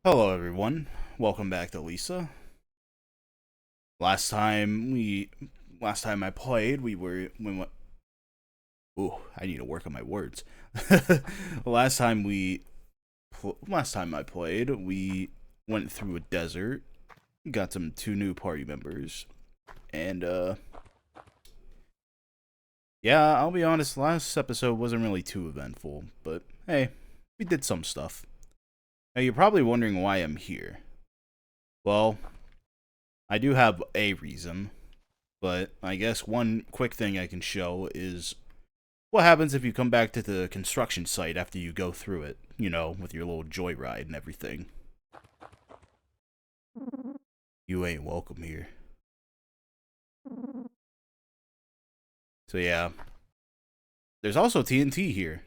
Hello everyone. Welcome back to Lisa. Last time we last time I played, we went ooh, I need to work on my words. last time we last time I played, we went through a desert, got some two new party members, and yeah, I'll be honest, last episode wasn't really too eventful, but hey, we did some stuff. Now you're probably wondering why I'm here. Well, I do have a reason, but I guess one quick thing I can show is what happens if you come back to the construction site after you go through it, with your little joyride and everything. You ain't welcome here. So yeah, there's also TNT here.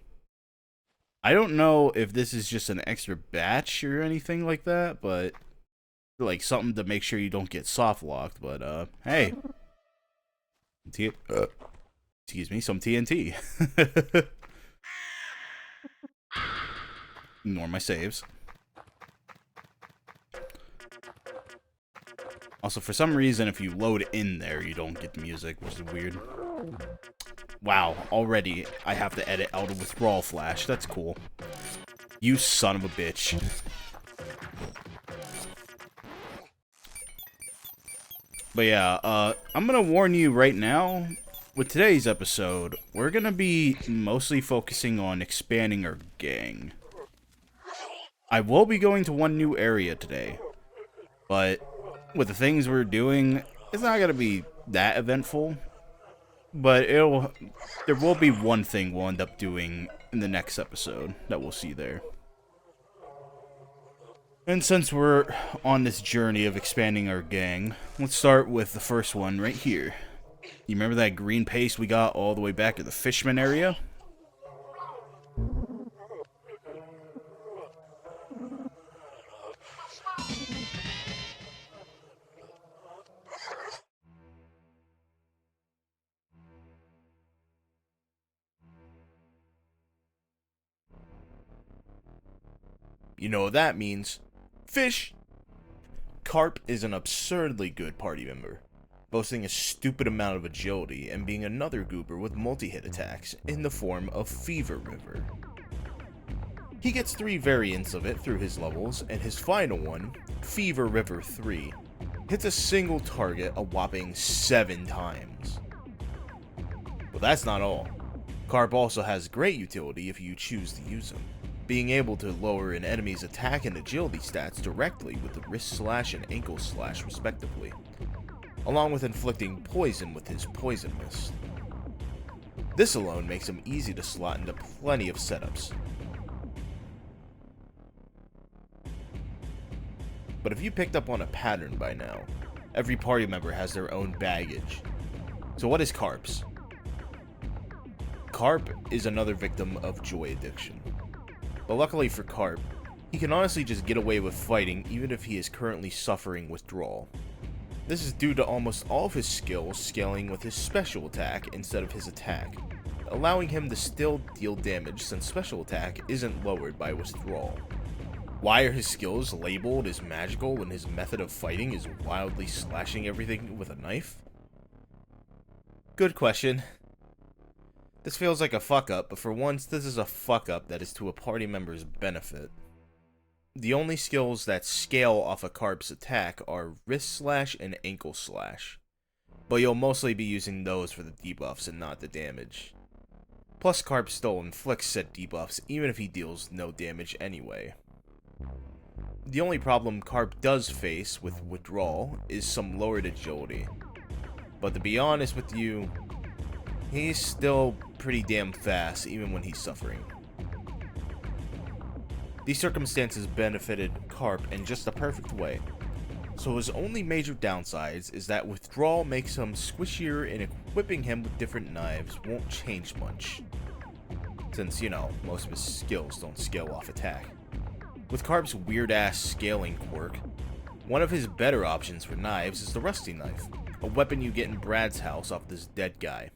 I don't know if this is just an extra batch or anything like that, but like something to make sure you don't get soft locked, but hey. Excuse me, some TNT. Ignore my saves. Also, for some reason, if you load in there, you don't get the music, which is weird. Wow, already I have to edit out a withdrawal flash. That's cool. You son of a bitch. But yeah, I'm gonna warn you right now, with today's episode, we're gonna be mostly focusing on expanding our gang. I will be going to one new area today, but with the things we're doing, it's not gonna be that eventful. But there will be one thing we'll end up doing in the next episode that we'll see there. And since we're on this journey of expanding our gang, let's start with the first one right here. You remember that green paste we got all the way back to the Fishman area? You know what that means. Fish! Carp is an absurdly good party member, boasting a stupid amount of agility and being another goober with multi-hit attacks in the form of Fever River. He gets 3 variants of it through his levels, and his final one, Fever River 3, hits a single target a whopping 7 times. But that's not all. Carp also has great utility if you choose to use him, being able to lower an enemy's attack and agility stats directly with the wrist slash and ankle slash respectively, along with inflicting poison with his poison mist. This alone makes him easy to slot into plenty of setups. But if you picked up on a pattern by now, every party member has their own baggage. So what is Carp's? Carp is another victim of joy addiction. But luckily for Carp, he can honestly just get away with fighting even if he is currently suffering withdrawal. This is due to almost all of his skills scaling with his special attack instead of his attack, allowing him to still deal damage since special attack isn't lowered by withdrawal. Why are his skills labeled as magical when his method of fighting is wildly slashing everything with a knife? Good question. This feels like a fuck up, but for once this is a fuck up that is to a party member's benefit. The only skills that scale off a Carp's attack are wrist slash and ankle slash, but you'll mostly be using those for the debuffs and not the damage. Plus Carp still inflicts said debuffs even if he deals no damage anyway. The only problem Carp does face with withdrawal is some lowered agility, but to be honest with you, he's still pretty damn fast even when he's suffering. These circumstances benefited Carp in just the perfect way, so his only major downsides is that withdrawal makes him squishier and equipping him with different knives won't change much, since, most of his skills don't scale off attack. With Carp's weird ass scaling quirk, one of his better options for knives is the Rusty Knife, a weapon you get in Brad's house off this dead guy.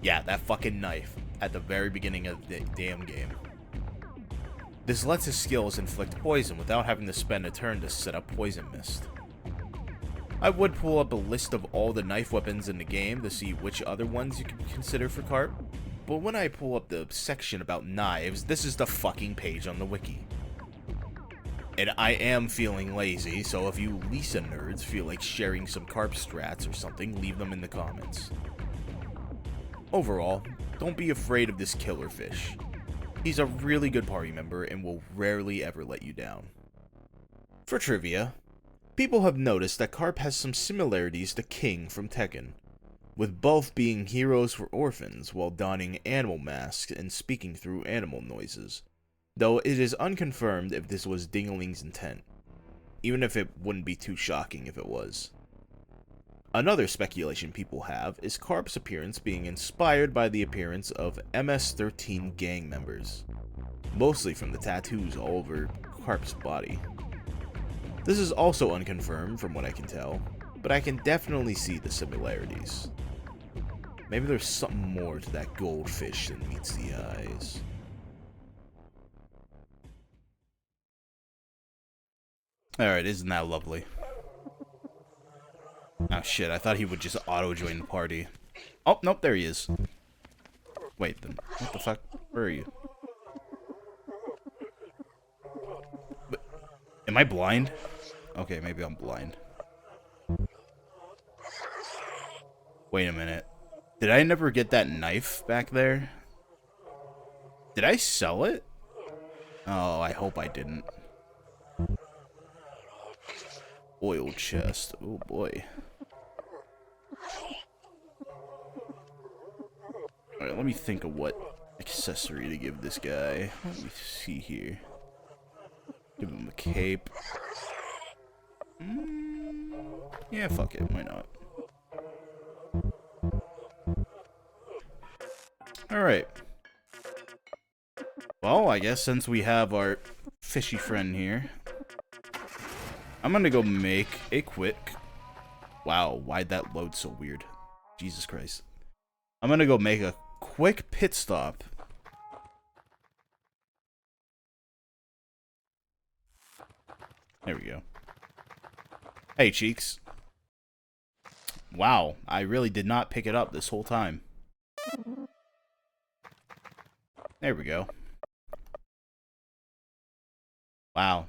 Yeah, that fucking knife, at the very beginning of the damn game. This lets his skills inflict poison without having to spend a turn to set up poison mist. I would pull up a list of all the knife weapons in the game to see which other ones you can consider for Carp, but when I pull up the section about knives, this is the fucking page on the wiki. And I am feeling lazy, so if you Lisa nerds feel like sharing some Carp strats or something, leave them in the comments. Overall, don't be afraid of this killer fish. He's a really good party member and will rarely ever let you down. For trivia, people have noticed that Carp has some similarities to King from Tekken, with both being heroes for orphans while donning animal masks and speaking through animal noises, though it is unconfirmed if this was Dingling's intent, even if it wouldn't be too shocking if it was. Another speculation people have is Carp's appearance being inspired by the appearance of MS-13 gang members, mostly from the tattoos all over Carp's body. This is also unconfirmed from what I can tell, but I can definitely see the similarities. Maybe there's something more to that goldfish than meets the eyes. Alright, isn't that lovely? Oh shit, I thought he would just auto-join the party. Oh, nope, there he is. Wait, then, what the fuck? Where are you? But, am I blind? Okay, maybe I'm blind. Wait a minute. Did I never get that knife back there? Did I sell it? Oh, I hope I didn't. Oil chest. Oh boy. Alright, let me think of what accessory to give this guy. Let me see here. Give him a cape. Yeah, fuck it. Why not? Alright. Well, I guess since we have our fishy friend here, I'm gonna go make a quick... Wow, why'd that load so weird? Jesus Christ. I'm gonna go make a quick pit stop. There we go. Hey, Cheeks. Wow, I really did not pick it up this whole time. There we go. Wow.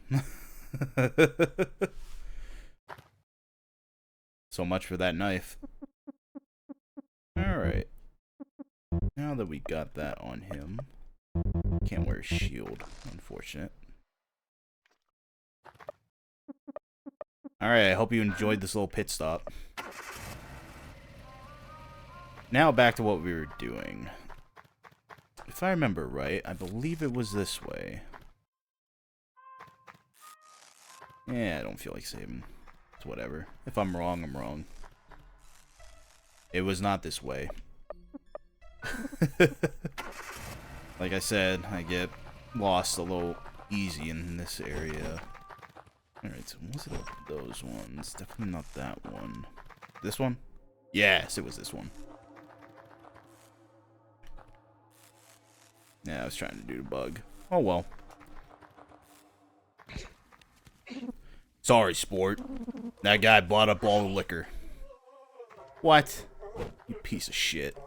So much for that knife. Alright. Now that we got that on him, can't wear a shield. Unfortunate. Alright, I hope you enjoyed this little pit stop. Now back to what we were doing. If I remember right, I believe it was this way. Yeah, I don't feel like saving. It's whatever. If I'm wrong, I'm wrong. It was not this way. Like I said, I get lost a little easy in this area. Alright, so was it those ones? Definitely not that one. This one? Yes, it was this one. Yeah, I was trying to do the bug. Oh well. Sorry, sport. That guy bought up all the liquor. What? You piece of shit.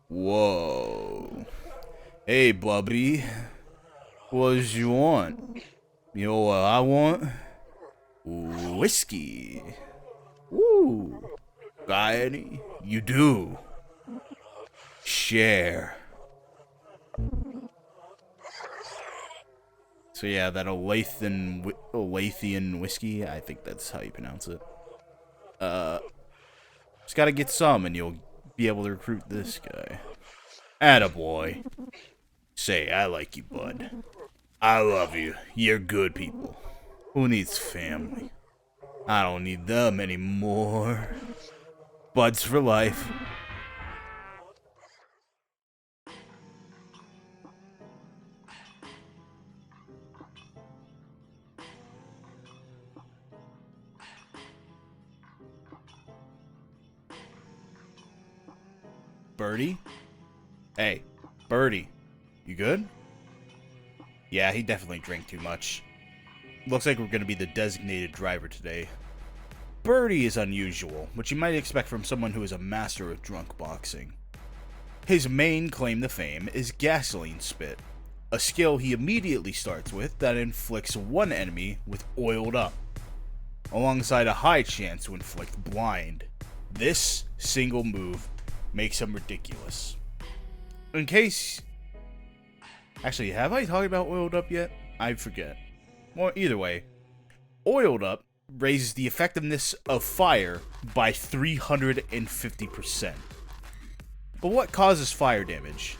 Whoa. Hey, Bubby. What does you want? You know what I want? Whiskey. Woo. Got any? You do. Share. So yeah, that Olathian whiskey, I think that's how you pronounce it. Just gotta get some and you'll be able to recruit this guy. Attaboy. Say, I like you, bud. I love you. You're good people. Who needs family? I don't need them anymore. Buds for life. Birdie? Hey, Birdie. You good? Yeah, he definitely drank too much. Looks like we're going to be the designated driver today. Birdie is unusual, which you might expect from someone who is a master of drunk boxing. His main claim to fame is Gasoline Spit, a skill he immediately starts with that inflicts one enemy with Oiled Up, alongside a high chance to inflict Blind. This single move makes him ridiculous. In case... Actually, have I talked about Oiled Up yet? I forget. Well, either way, Oiled Up raises the effectiveness of fire by 350%. But what causes fire damage?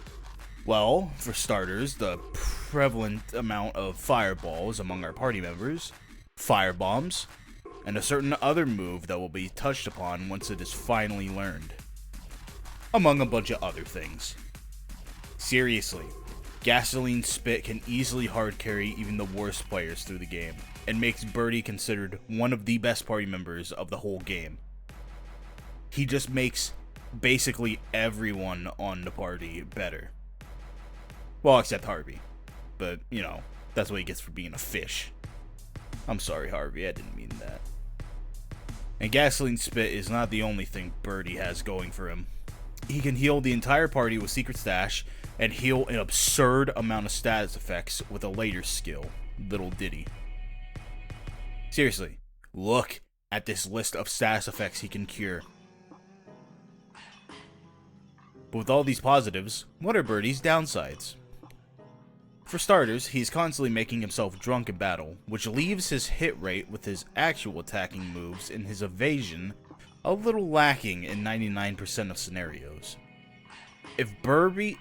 Well, for starters, the prevalent amount of fireballs among our party members, firebombs, and a certain other move that will be touched upon once it is finally learned. Among a bunch of other things. Seriously, Gasoline Spit can easily hard carry even the worst players through the game, and makes Birdie considered one of the best party members of the whole game. He just makes basically everyone on the party better. Well, except Harvey. But, you know, that's what he gets for being a fish. I'm sorry, Harvey, I didn't mean that. And Gasoline Spit is not the only thing Birdie has going for him. He can heal the entire party with Secret Stash, and heal an absurd amount of status effects with a later skill, Little Diddy. Seriously, look at this list of status effects he can cure. But with all these positives, what are Birdie's downsides? For starters, he's constantly making himself drunk in battle, which leaves his hit rate with his actual attacking moves and his evasion a little lacking in 99% of scenarios. If Birdie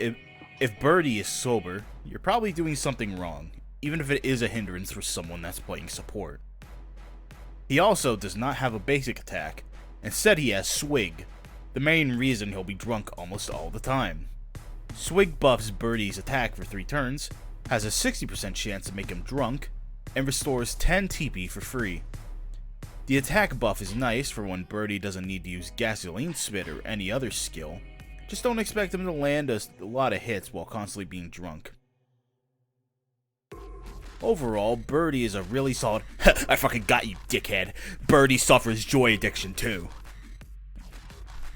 is sober, you're probably doing something wrong, even if it is a hindrance for someone that's playing support. He also does not have a basic attack, instead he has Swig, the main reason he'll be drunk almost all the time. Swig buffs Birdie's attack for 3 turns, has a 60% chance to make him drunk, and restores 10 TP for free. The attack buff is nice for when Birdie doesn't need to use Gasoline Spit or any other skill, just don't expect him to land a lot of hits while constantly being drunk. Overall, Birdie is a really solid I fucking got you, dickhead. Birdie suffers joy addiction too.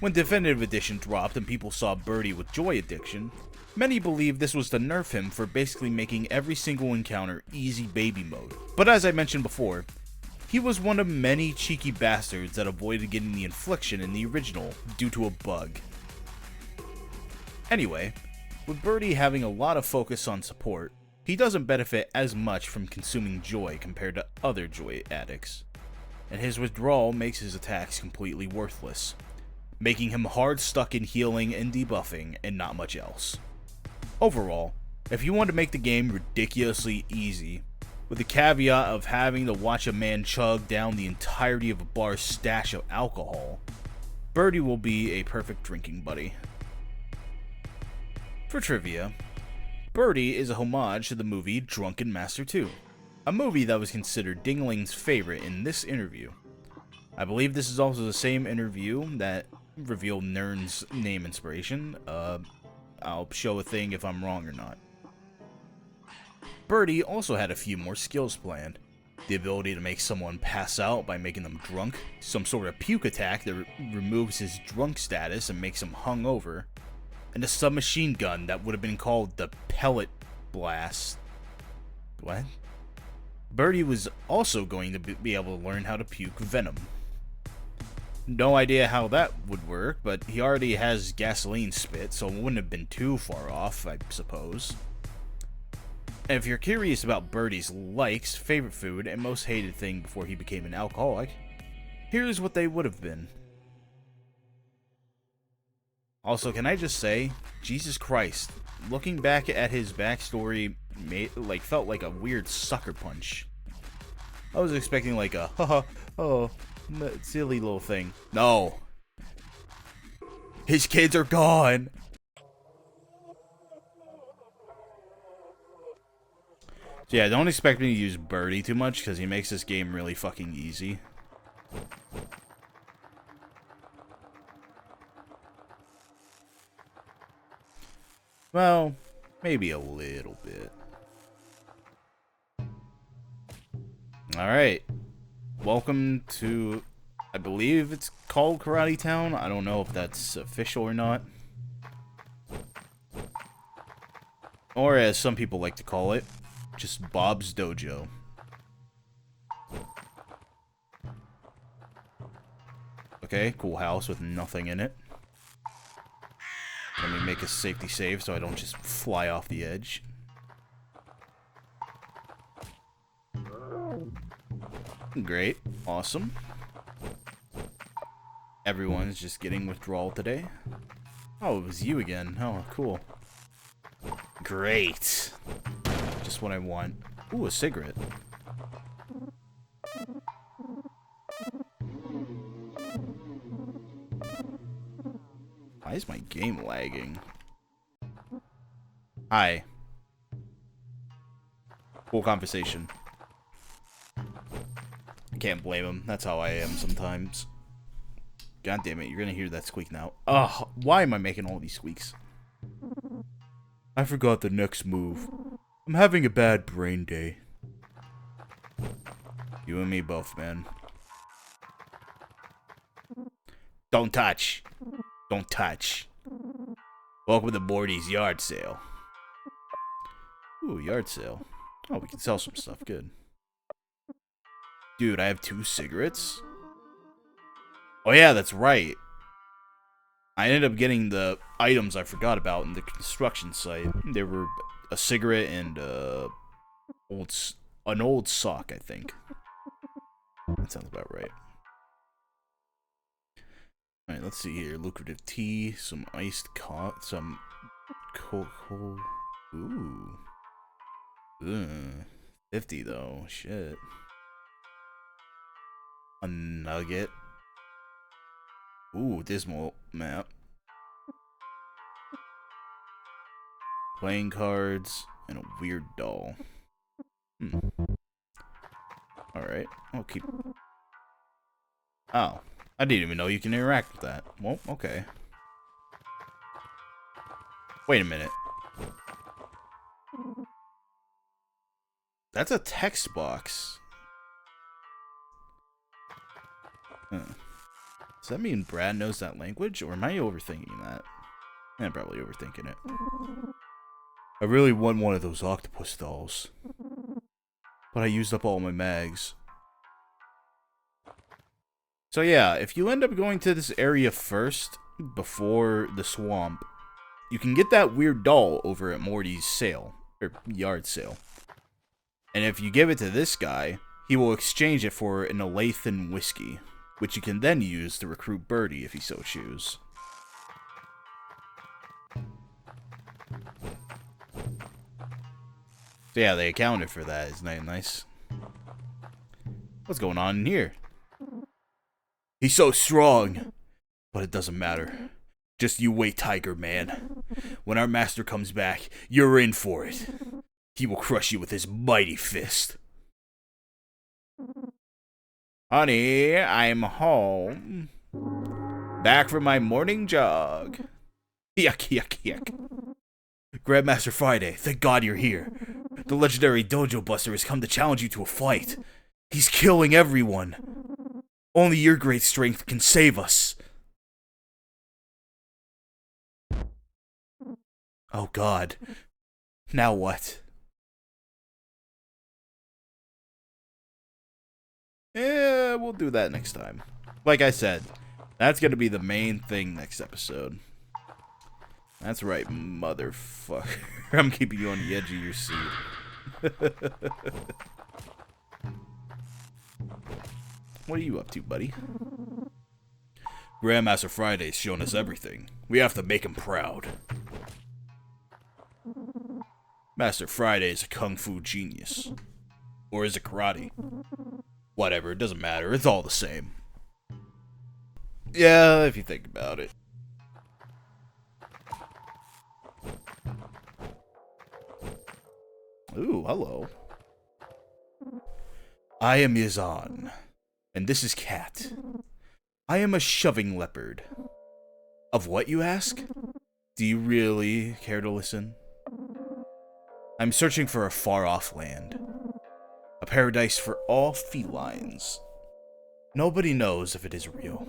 When Definitive Edition dropped and people saw Birdie with joy addiction, many believed this was to nerf him for basically making every single encounter easy baby mode. But as I mentioned before, he was one of many cheeky bastards that avoided getting the infliction in the original due to a bug. Anyway, with Birdie having a lot of focus on support, he doesn't benefit as much from consuming joy compared to other joy addicts, and his withdrawal makes his attacks completely worthless, making him hard stuck in healing and debuffing and not much else. Overall, if you want to make the game ridiculously easy, with the caveat of having to watch a man chug down the entirety of a bar's stash of alcohol, Birdie will be a perfect drinking buddy. For trivia, Birdie is a homage to the movie Drunken Master 2, a movie that was considered Dingling's favorite in this interview. I believe this is also the same interview that revealed Nern's name inspiration. I'll show a thing if I'm wrong or not. Birdie also had a few more skills planned. The ability to make someone pass out by making them drunk, some sort of puke attack that removes his drunk status and makes him hungover, and a submachine gun that would have been called the Pellet Blast. What? Birdie was also going to be able to learn how to puke venom. No idea how that would work, but he already has Gasoline Spit, so it wouldn't have been too far off, I suppose. And if you're curious about Birdie's likes, favorite food, and most hated thing before he became an alcoholic, here's what they would have been. Also, can I just say, Jesus Christ, looking back at his backstory felt like a weird sucker punch. I was expecting like a haha, oh, silly little thing. No. His kids are gone. So yeah, don't expect me to use Birdie too much because he makes this game really fucking easy. Well, maybe a little bit. Alright. Welcome to, I believe it's called Karate Town. I don't know if that's official or not. Or as some people like to call it, just Bob's Dojo. Okay, cool house with nothing in it. Let me make a safety save so I don't just fly off the edge. Great. Awesome. Everyone's just getting withdrawal today. Oh, it was you again. Oh, cool. Great. Just what I want. Ooh, a cigarette. Why is my game lagging? Hi. Cool conversation. I can't blame him. That's how I am sometimes. God damn it, you're gonna hear that squeak now. Ugh, why am I making all these squeaks? I forgot the next move. I'm having a bad brain day. You and me both, man. Don't touch. Don't touch. Welcome to Morty's yard sale. Ooh, yard sale. Oh, we can sell some stuff. Good. Dude, I have 2 cigarettes? Oh yeah, that's right. I ended up getting the items I forgot about in the construction site. There were a cigarette and an old sock, I think. That sounds about right. Alright, let's see here. Lucrative tea, some iced some cocoa. Ooh. Ugh. 50 though. Shit. A nugget. Ooh, dismal map. Playing cards and a weird doll. Alright, I'll keep... Oh, I didn't even know you can interact with that. Well, okay. Wait a minute. That's a text box. Huh. Does that mean Brad knows that language, or am I overthinking that? I'm probably overthinking it. I really want one of those octopus dolls. But I used up all my mags. So yeah, if you end up going to this area first, before the swamp, you can get that weird doll over at Morty's sale, or yard sale. And if you give it to this guy, he will exchange it for an Olathe whiskey, which you can then use to recruit Birdie if he so choose. So yeah, they accounted for that. Isn't that nice? What's going on in here? He's so strong. But it doesn't matter. Just you wait, Tiger Man. When our master comes back, you're in for it. He will crush you with his mighty fist. Honey, I'm home. Back from my morning jog. Yuck, yuck, yuck. Grandmaster Friday, thank God you're here. The legendary Dojo Buster has come to challenge you to a fight. He's killing everyone. Only your great strength can save us. Oh God. Now what? Yeah, we'll do that next time. Like I said, that's gonna be the main thing next episode. That's right, motherfucker. I'm keeping you on the edge of your seat. What are you up to, buddy? Grandmaster Friday's shown us everything. We have to make him proud. Master Friday is a kung fu genius. Or is it karate? Whatever, it doesn't matter. It's all the same. Yeah, if you think about it. Ooh, hello. I am Yazan, and this is Cat. I am a shoving leopard. Of what, you ask? Do you really care to listen? I'm searching for a far-off land. A A paradise for all felines. Nobody knows if it is real,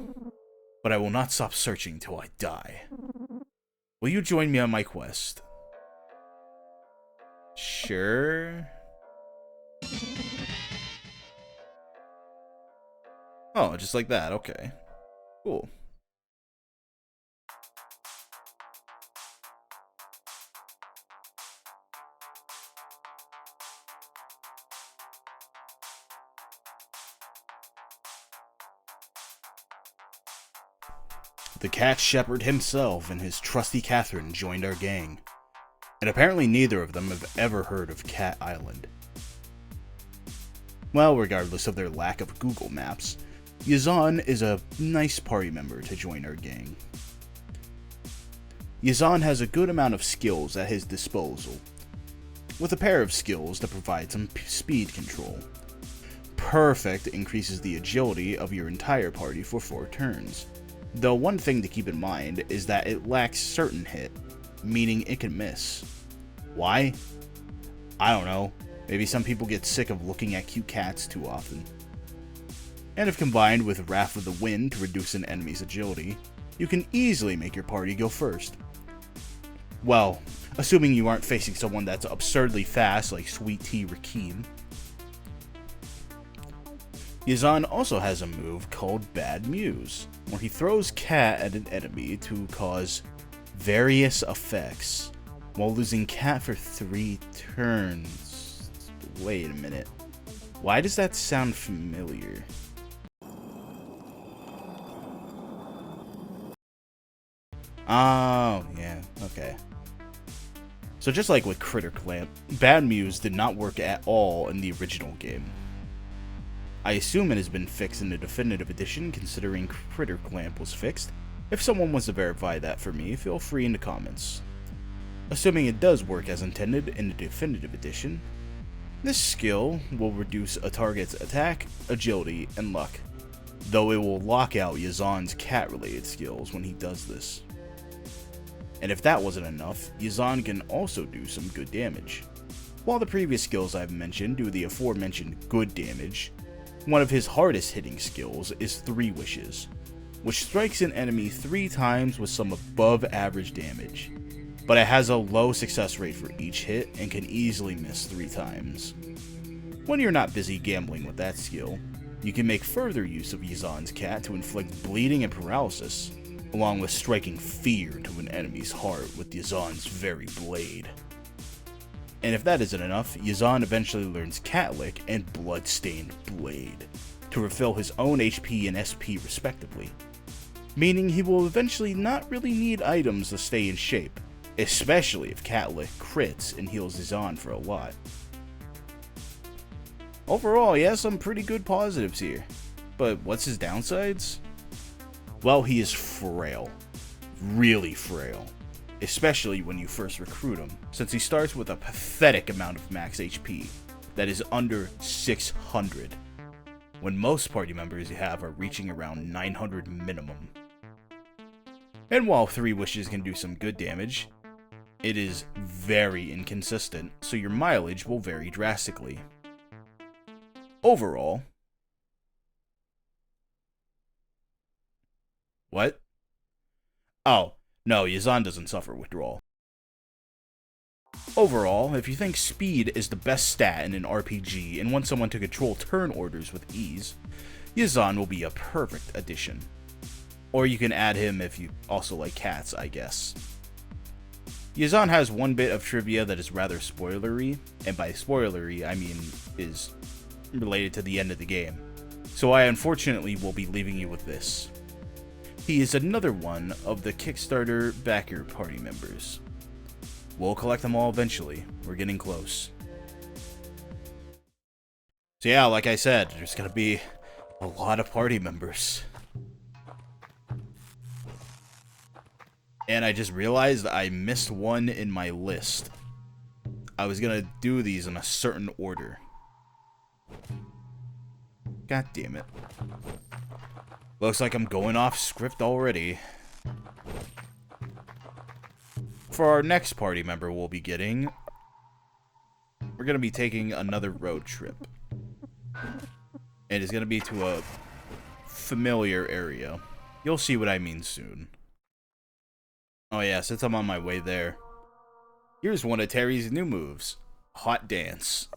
but I will not stop searching till I die. Will you join me on my quest? Sure. Oh, just like that. Okay. Cool. The cat shepherd himself and his trusty Catherine joined our gang, and apparently neither of them have ever heard of Cat Island. Well, regardless of their lack of Google Maps, Yazan is a nice party member to join our gang. Yazan has a good amount of skills at his disposal, with a pair of skills that provide some speed control. Perfect increases the agility of your entire party for 4 turns. Though one thing to keep in mind is that it lacks certain hit, meaning it can miss. Why? I don't know. Maybe some people get sick of looking at cute cats too often. And if combined with Wrath of the Wind to reduce an enemy's agility, you can easily make your party go first. Well, assuming you aren't facing someone that's absurdly fast like Sweet Tea Rakim. Yazan also has a move called Bad Muse, where he throws Cat at an enemy to cause various effects, while losing Cat for 3 turns. Wait a minute. Why does that sound familiar? Oh, yeah, okay. So just like with Critter Clamp, Bad Muse did not work at all in the original game. I assume it has been fixed in the Definitive Edition, considering Critter Clamp was fixed. If someone wants to verify that for me, feel free in the comments. Assuming it does work as intended in the Definitive Edition, this skill will reduce a target's attack, agility, and luck, though it will lock out Yazan's cat-related skills when he does this. And if that wasn't enough, Yazan can also do some good damage. While the previous skills I've mentioned do the aforementioned good damage, one of his hardest hitting skills is 3 Wishes, which strikes an enemy 3 times with some above average damage, but it has a low success rate for each hit and can easily miss 3 times. When you're not busy gambling with that skill, you can make further use of Yazan's cat to inflict bleeding and paralysis, along with striking fear to an enemy's heart with Yazan's very blade. And if that isn't enough, Yazan eventually learns Cat Lick and Bloodstained Blade to refill his own HP and SP respectively, meaning he will eventually not really need items to stay in shape, especially if Cat Lick crits and heals Yazan for a lot. Overall, he has some pretty good positives here, but what's his downsides? Well, he is frail, really frail. Especially when you first recruit him, since he starts with a pathetic amount of max HP that is under 600, when most party members you have are reaching around 900 minimum. And while 3 Wishes can do some good damage, it is very inconsistent, so your mileage will vary drastically. Overall... What? Oh. No, Yazan doesn't suffer withdrawal. Overall, if you think speed is the best stat in an RPG and want someone to control turn orders with ease, Yazan will be a perfect addition. Or you can add him if you also like cats, I guess. Yazan has one bit of trivia that is rather spoilery, and by spoilery I mean is related to the end of the game, so I unfortunately will be leaving you with this. He is another one of the Kickstarter backer party members. We'll collect them all eventually. We're getting close. So yeah, like I said, there's gonna be a lot of party members. And I just realized I missed one in my list. I was gonna do these in a certain order. God damn it. Looks like I'm going off script already. For our next party member we'll be getting, we're going to be taking another road trip. And it's going to be to a familiar area. You'll see what I mean soon. Oh yeah, since I'm on my way there, here's one of Terry's new moves. Hot Dance.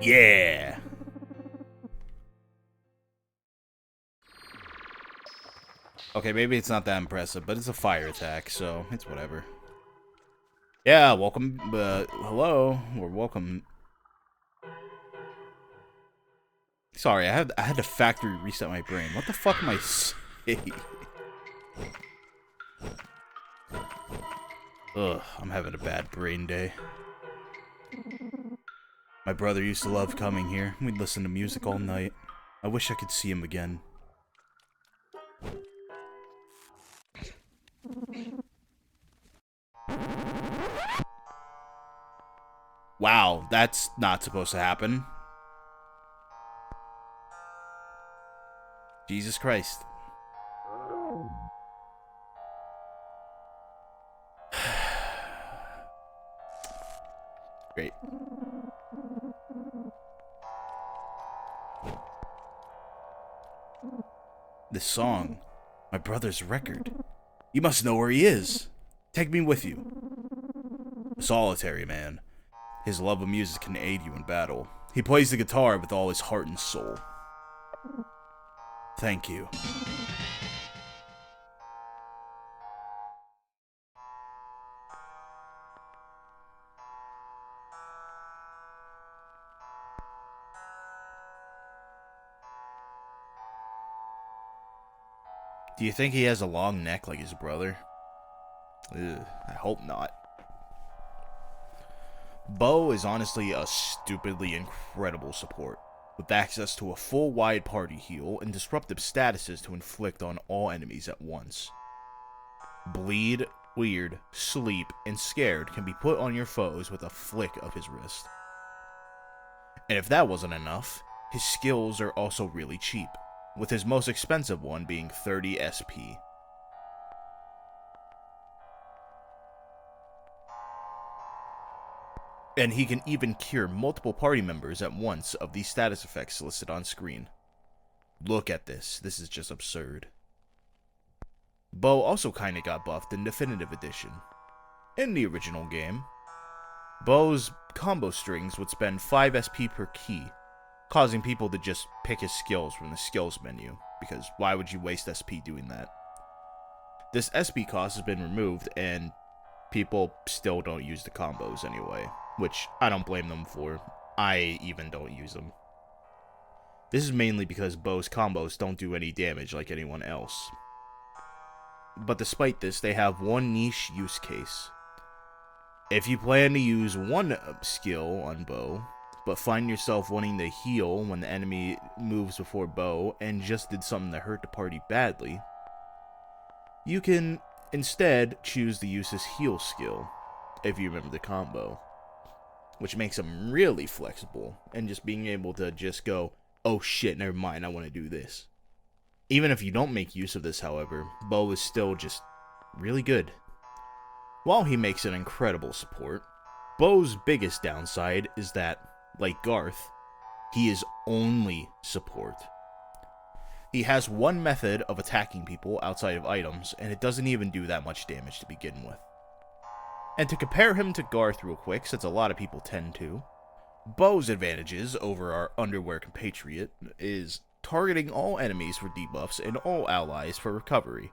Yeah! Okay, maybe it's not that impressive, but it's a fire attack, so it's whatever. Yeah, welcome, hello, or welcome. Sorry, I had to factory reset my brain. What the fuck am I saying? Ugh, I'm having a bad brain day. My brother used to love coming here. We'd listen to music all night. I wish I could see him again. Wow, that's not supposed to happen. Jesus Christ. Great. This song, my brother's record. You must know where he is. Take me with you. A solitary man. His love of music can aid you in battle. He plays the guitar with all his heart and soul. Thank you. Do you think he has a long neck like his brother? Ugh, I hope not. Bo is honestly a stupidly incredible support, with access to a full wide party heal and disruptive statuses to inflict on all enemies at once. Bleed, Weird, Sleep, and Scared can be put on your foes with a flick of his wrist. And if that wasn't enough, his skills are also really cheap, with his most expensive one being 30 SP. And he can even cure multiple party members at once of these status effects listed on screen. Look at this. This is just absurd. Bo also kinda got buffed in Definitive Edition. In the original game, Bo's combo strings would spend 5 SP per key, causing people to just pick his skills from the skills menu, because why would you waste SP doing that? This SP cost has been removed, and people still don't use the combos anyway, which I don't blame them for. I even don't use them. This is mainly because Bo's combos don't do any damage like anyone else. But despite this, they have one niche use case. If you plan to use one skill on Bo, but find yourself wanting to heal when the enemy moves before Bo and just did something that hurt the party badly, you can instead choose to use his heal skill, if you remember the combo, which makes him really flexible, and just being able to just go, oh shit, never mind, I want to do this. Even if you don't make use of this, however, Bo is still just really good. While he makes an incredible support, Bo's biggest downside is that, like Garth, he is only support. He has one method of attacking people outside of items, and it doesn't even do that much damage to begin with. And to compare him to Garth real quick, since a lot of people tend to, Bo's advantages over our underwear compatriot is targeting all enemies for debuffs and all allies for recovery,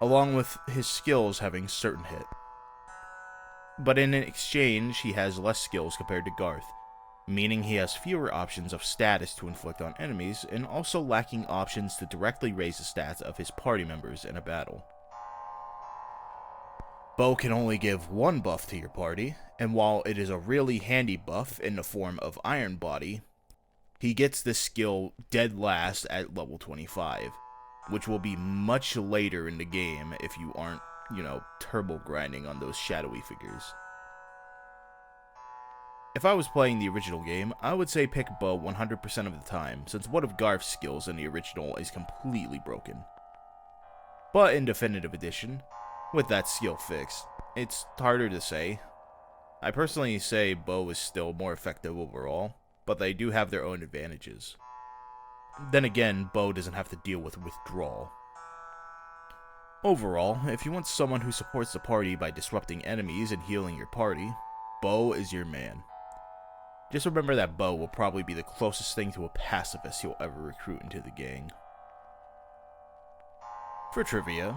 along with his skills having certain hit. But in exchange, he has less skills compared to Garth, meaning he has fewer options of status to inflict on enemies, and also lacking options to directly raise the stats of his party members in a battle. Bo can only give one buff to your party, and while it is a really handy buff in the form of Iron Body, he gets this skill dead last at level 25, which will be much later in the game if you aren't, turbo grinding on those shadowy figures. If I was playing the original game, I would say pick Bo 100% of the time, since one of Garth's skills in the original is completely broken. But in Definitive Edition, with that skill fixed, It's harder to say. I personally say Bow is still more effective overall, but they do have their own advantages. Then again, Bow doesn't have to deal with withdrawal. Overall, if you want someone who supports the party by disrupting enemies and healing your party, Bow is your man. Just remember that Bow will probably be the closest thing to a pacifist you'll ever recruit into the gang. For trivia,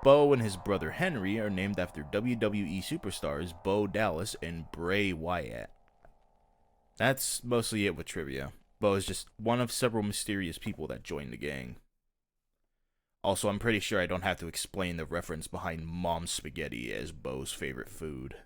Bow and his brother Henry are named after WWE superstars Bo Dallas and Bray Wyatt. That's mostly it with trivia. Bow is just one of several mysterious people that joined the gang. Also, I'm pretty sure I don't have to explain the reference behind mom's spaghetti as Bow's favorite food.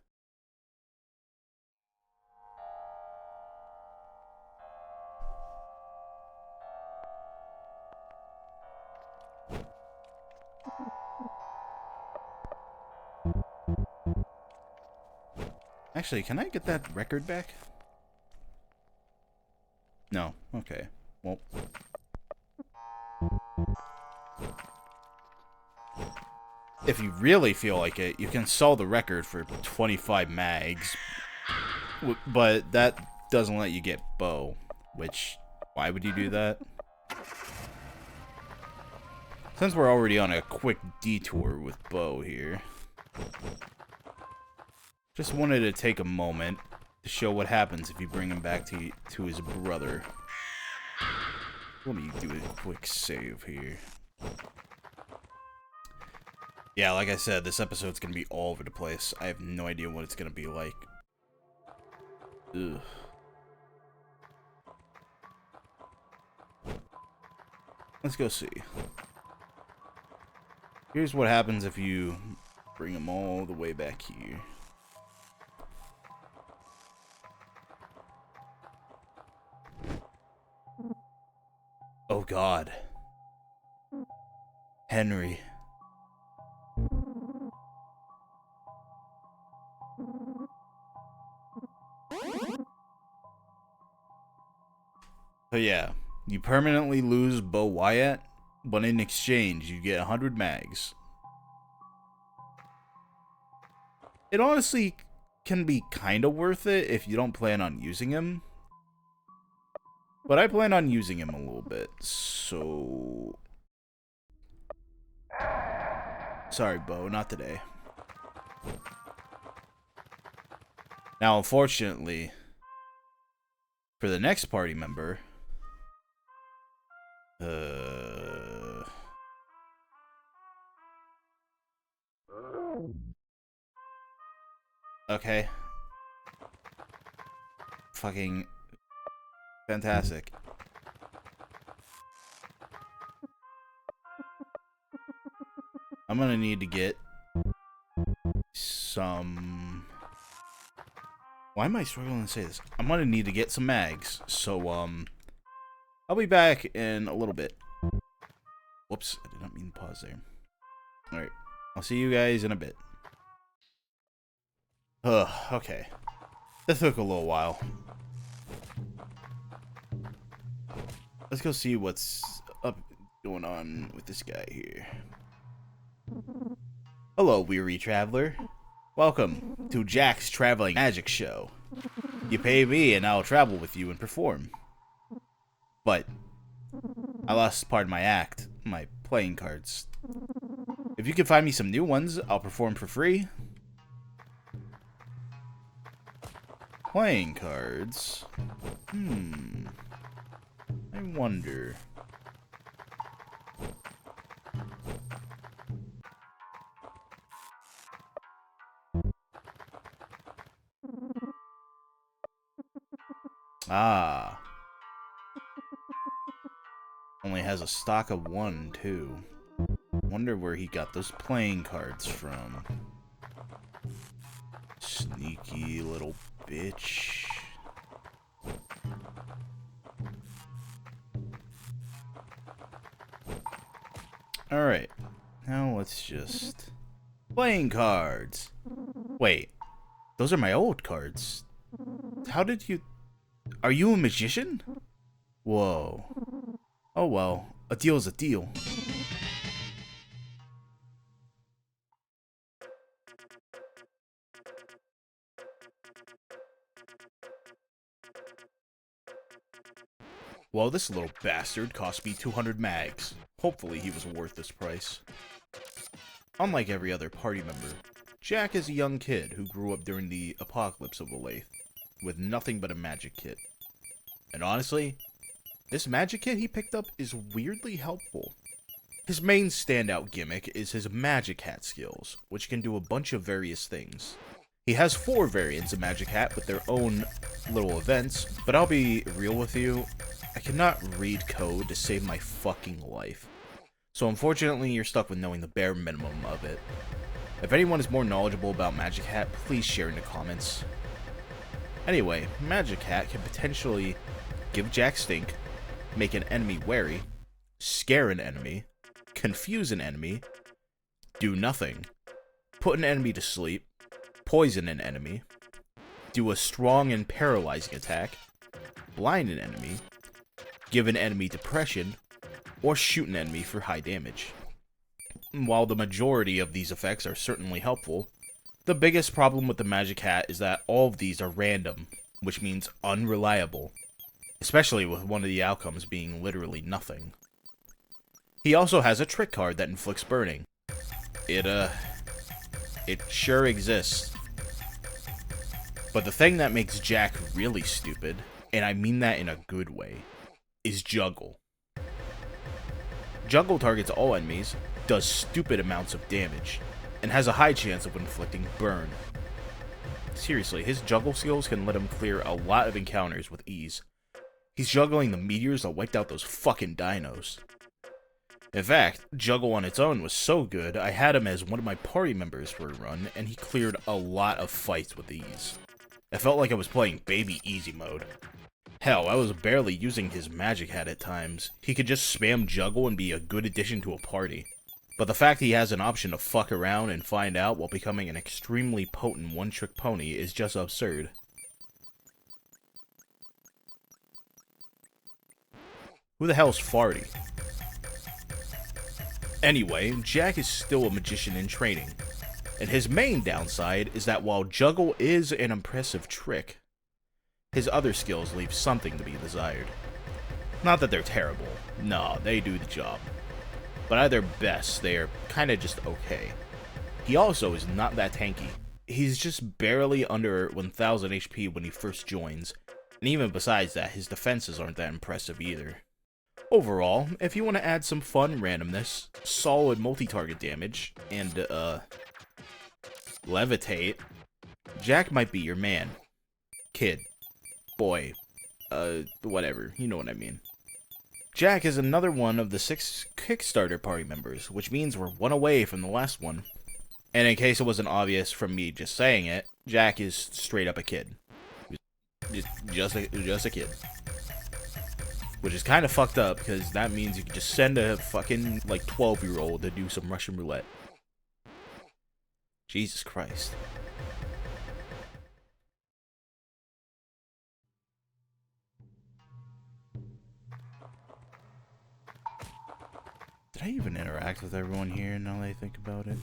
Actually, can I get that record back? No. Okay. Well. If you really feel like it, you can sell the record for 25 mags. But that doesn't let you get Bow. Which, why would you do that? Since we're already on a quick detour with Bow here, just wanted to take a moment to show what happens if you bring him back to his brother. Let me do a quick save here. Yeah, like I said, this episode's gonna be all over the place. I have no idea what it's gonna be like. Ugh. Let's go see. Here's what happens if you bring him all the way back here. Oh God. Henry. So yeah, you permanently lose Bo Wyatt, but in exchange you get 100 mags. It honestly can be kinda worth it if you don't plan on using him. But I plan on using him a little bit, so... Sorry, Bo, not today. Now, unfortunately, for the next party member... Okay. Fucking... fantastic. I'm gonna need to get some... Why am I struggling to say this? I'm gonna need to get some mags. So, I'll be back in a little bit. Whoops, I did not mean to pause there. Alright, I'll see you guys in a bit. Ugh, okay. That took a little while. Let's go see what's up going on with this guy here. Hello, weary traveler. Welcome to Jack's Traveling Magic Show. You pay me and I'll travel with you and perform. But I lost part of my act, my playing cards. If you can find me some new ones, I'll perform for free. Playing cards? I wonder. Ah. Only has a stock of 1, too. Wonder where he got those playing cards from. Sneaky little bitch. Alright. Now let's just... Playing cards! Wait. Those are my old cards. How did you... Are you a magician? Whoa. Oh well. A deal's a deal. Well, this little bastard cost me 200 mags. Hopefully he was worth this price. Unlike every other party member, Jack is a young kid who grew up during the apocalypse of Olathe, with nothing but a magic kit. And honestly, this magic kit he picked up is weirdly helpful. His main standout gimmick is his magic hat skills, which can do a bunch of various things. He has 4 variants of Magic Hat with their own little events, but I'll be real with you, I cannot read code to save my fucking life. So unfortunately, you're stuck with knowing the bare minimum of it. If anyone is more knowledgeable about Magic Hat, please share in the comments. Anyway, Magic Hat can potentially give Jack stink, make an enemy wary, scare an enemy, confuse an enemy, do nothing, put an enemy to sleep, poison an enemy, do a strong and paralyzing attack, blind an enemy, give an enemy depression, or shoot an enemy for high damage. While the majority of these effects are certainly helpful, the biggest problem with the Magic Hat is that all of these are random, which means unreliable, especially with one of the outcomes being literally nothing. He also has a trick card that inflicts burning. It sure exists. But the thing that makes Jack really stupid, and I mean that in a good way, is Juggle. Juggle targets all enemies, does stupid amounts of damage, and has a high chance of inflicting burn. Seriously, his Juggle skills can let him clear a lot of encounters with ease. He's juggling the meteors that wiped out those fucking dinos. In fact, Juggle on its own was so good, I had him as one of my party members for a run, and he cleared a lot of fights with ease. I felt like I was playing baby easy mode. Hell, I was barely using his Magic Hat at times. He could just spam Juggle and be a good addition to a party. But the fact he has an option to fuck around and find out while becoming an extremely potent one-trick pony is just absurd. Who the hell's Farty? Anyway, Jack is still a magician in training, and his main downside is that while Juggle is an impressive trick, his other skills leave something to be desired. Not that they're terrible, no, they do the job. But at their best, they are kinda just okay. He also is not that tanky. He's just barely under 1000 HP when he first joins, and even besides that, his defenses aren't that impressive either. Overall, if you want to add some fun randomness, solid multi-target damage, and, levitate, Jack might be your man. Kid. Boy. Whatever. You know what I mean. Jack is another one of the 6 Kickstarter party members, which means we're one away from the last one. And in case it wasn't obvious from me just saying it, Jack is straight up a kid. Just a kid. Which is kind of fucked up, because that means you can just send a fucking, like, 12-year-old to do some Russian roulette. Jesus Christ. Did I even interact with everyone here now that I think about it?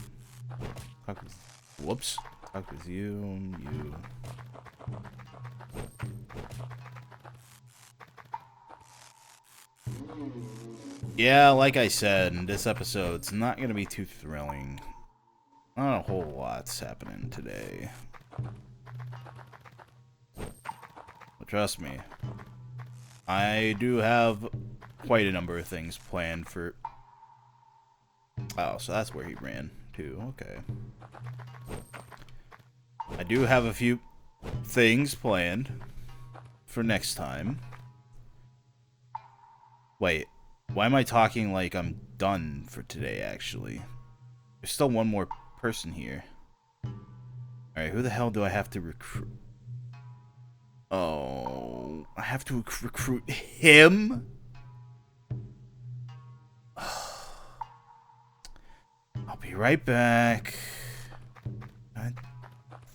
Whoops. Talk with you, you. Yeah, like I said, this episode's not gonna be too thrilling. Not a whole lot's happening today. But trust me, I do have quite a number of things planned for... Oh, so that's where he ran to, okay. I do have a few things planned for next time. Wait, why am I talking like I'm done for today, actually? There's still one more person here. Alright, who the hell do I have to recruit? Oh, I have to recruit him? I'll be right back. God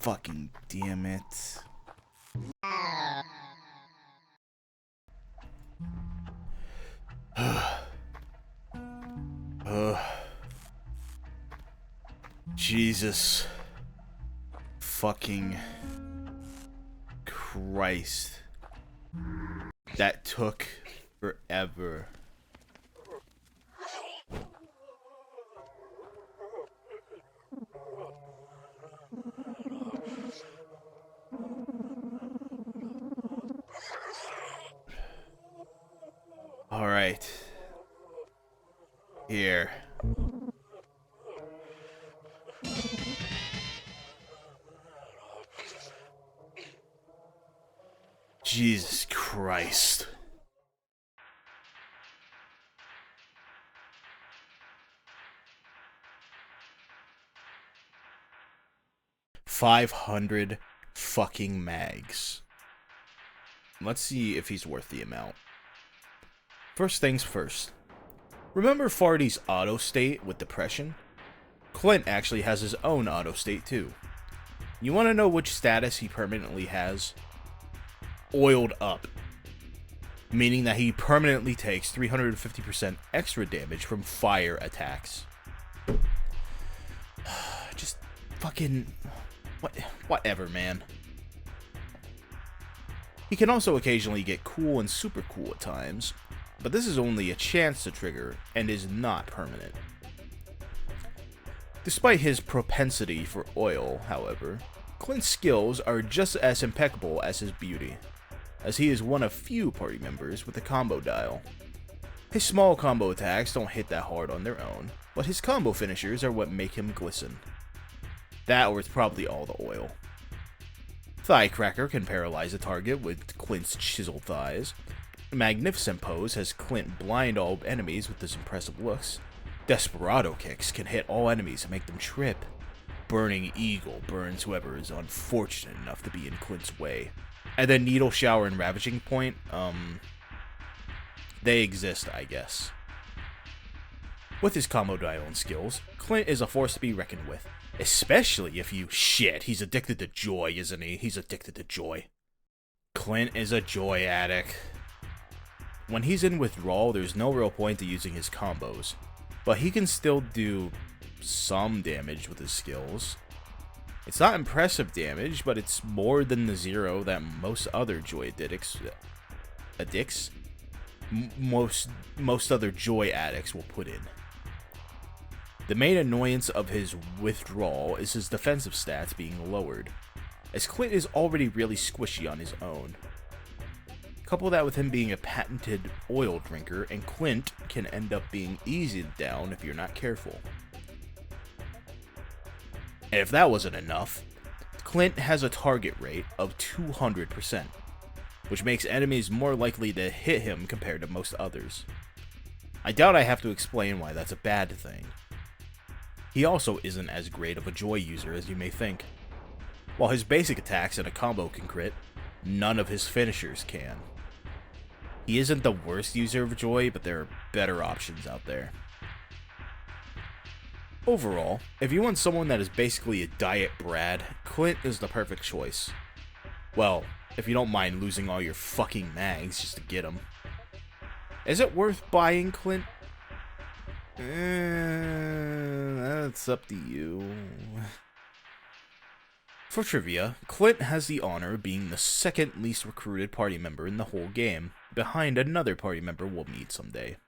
fucking damn it. Jesus fucking Christ. That took forever. All right. Here. Jesus Christ. $500 fucking mags. Let's see if he's worth the amount. First things first. Remember Farty's auto state with depression? Clint actually has his own auto state too. You want to know which status he permanently has? Oiled up. Meaning that he permanently takes 350% extra damage from fire attacks. Just fucking... whatever, man. He can also occasionally get cool and super cool at times, but this is only a chance to trigger and is not permanent. Despite his propensity for oil, however, Clint's skills are just as impeccable as his beauty, as he is one of few party members with a combo dial. His small combo attacks don't hit that hard on their own, but his combo finishers are what make him glisten. That, or it's probably all the oil. Thighcracker can paralyze a target with Clint's chiseled thighs. Magnificent Pose has Clint blind all enemies with his impressive looks. Desperado Kicks can hit all enemies and make them trip. Burning Eagle burns whoever is unfortunate enough to be in Clint's way. And then Needle Shower and Ravaging Point, they exist, I guess. With his combo dial and skills, Clint is a force to be reckoned with. Especially if you... Shit, he's addicted to joy, isn't he? He's addicted to joy. Clint is a joy addict. When he's in withdrawal, there's no real point to using his combos, but he can still do some damage with his skills. It's not impressive damage, but it's more than the zero that most other joy most other joy addicts will put in. The main annoyance of his withdrawal is his defensive stats being lowered, as Clint is already really squishy on his own. Couple that with him being a patented oil drinker, and Clint can end up being easy down if you're not careful. And if that wasn't enough, Clint has a target rate of 200%, which makes enemies more likely to hit him compared to most others. I doubt I have to explain why that's a bad thing. He also isn't as great of a joy user as you may think. While his basic attacks and a combo can crit, none of his finishers can. He isn't the worst user of joy, but there are better options out there. Overall, if you want someone that is basically a diet Brad, Clint is the perfect choice. Well, if you don't mind losing all your fucking mags just to get him. Is it worth buying Clint? That's up to you. For trivia, Clint has the honor of being the second least recruited party member in the whole game, behind another party member we'll meet someday.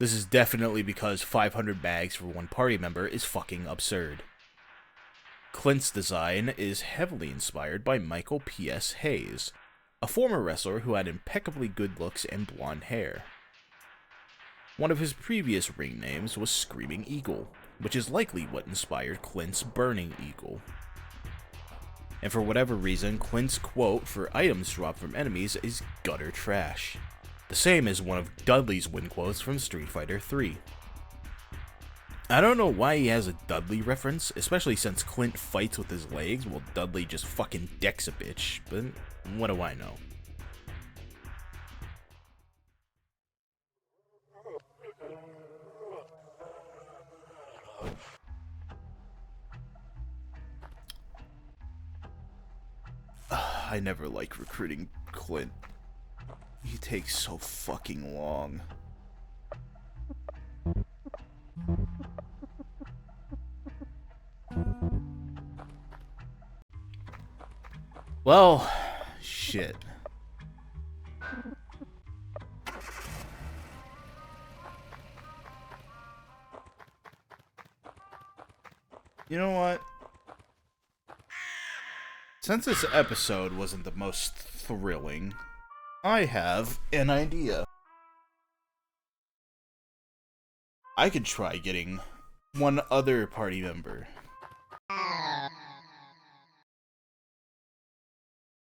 This is definitely because 500 bags for one party member is fucking absurd. Clint's design is heavily inspired by Michael P.S. Hayes, a former wrestler who had impeccably good looks and blonde hair. One of his previous ring names was Screaming Eagle, which is likely what inspired Clint's Burning Eagle. And for whatever reason, Clint's quote for items dropped from enemies is gutter trash. The same as one of Dudley's win quotes from Street Fighter 3. I don't know why he has a Dudley reference, especially since Clint fights with his legs while Dudley just fucking decks a bitch, but what do I know? I never like recruiting Clint. He takes so fucking long. Well, shit. You know what? Since this episode wasn't the most thrilling, I have an idea. I could try getting one other party member.